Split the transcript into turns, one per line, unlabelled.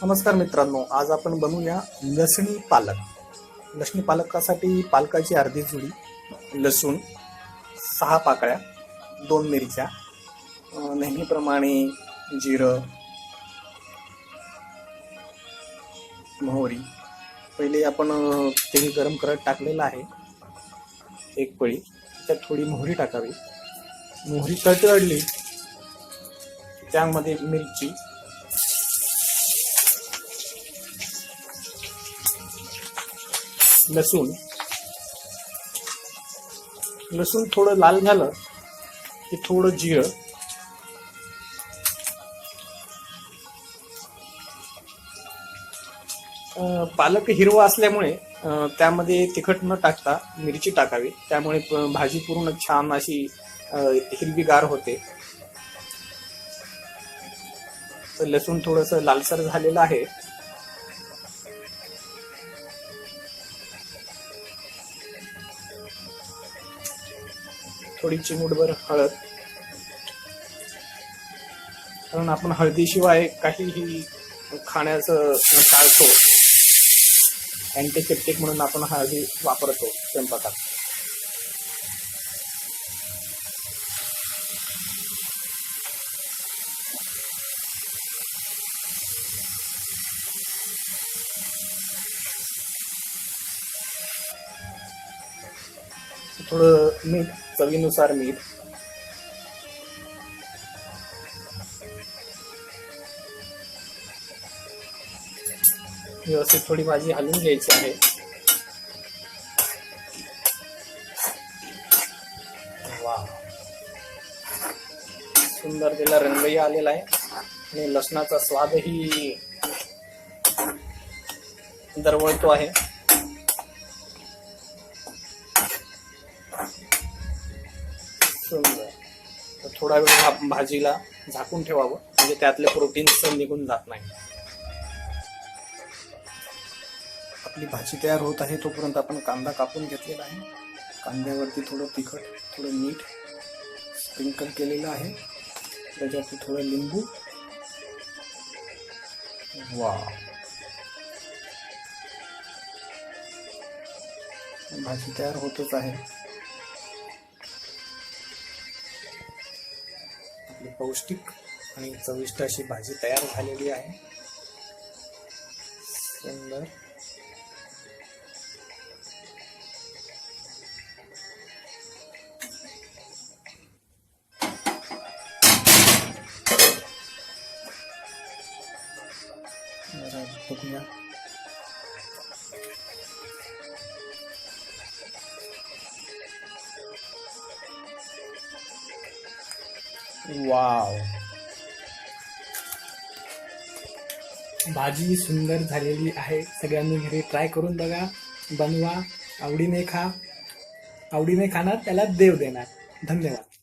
नमस्कार मित्रांनो, आज आपण बनवूया लसणी पालक. लसणी पालकासाठी पालकाची अर्धी जुडी, लसूण 6 पाकळ्या, 2 मिरच्या, नेहमीप्रमाणे जिरं, मोहरी. पहिले आपण तेल गरम करत टाकलेलं आहे, एक पळी. त्यात थोडी मोहरी टाकावी. मोहरी तडतडली त्यामध्ये मिरची, लसूण थोडं लाल झालं की थोडं जिरं, पालक हिरवा असल्यामुळे त्यामध्ये तिखट न टाकता मिरची टाकावी. त्यामुळे भाजी पूर्ण छान अशी हिरवीगार होते. तर लसूण थोडंसं लालसर झालेलं आहे. थोडी चिमूटभर हळद, कारण आपण हळदीशिवाय काहीही खाण्याचं टाळतो. अँटीसेप्टिक म्हणून आपण हळदी वापरतो स्वयंपाकात. थोडं मीठ, चवीनुसार मीठ. व्यवस्थित थोडी भाजी हलवून घ्यायची आहे. वाह, सुंदर त्याला रंगही आलेला आहे आणि लसणाचा स्वादही दरवळतो आहे. सुंदर. तर थोडा वेळ भाजीला झाकून ठेवावं, म्हणजे त्यातले प्रोटीन्स निघून जात नाही. आपली भाजी तयार होत आहे तोपर्यंत आपण कांदा कापून घेतलेला आहे. कांद्यावरती थोडं तिखट, थोडं मीठ स्प्रिंकल केलेलं आहे. त्याच्यावरती थोडं लिंबू. वा, भाजी तयार होतच आहे. आपली पौष्टिक आणि चविष्ट अशी भाजी तयार झालेली आहे. सुंदर. बघूया. वाव, भाजी सुंदर झालेली आहे. सगळ्यांनी घरी ट्राय करून बघा, बनवा, आवडीने खा. आवडीने खाणार त्याला देव देणार. धन्यवाद.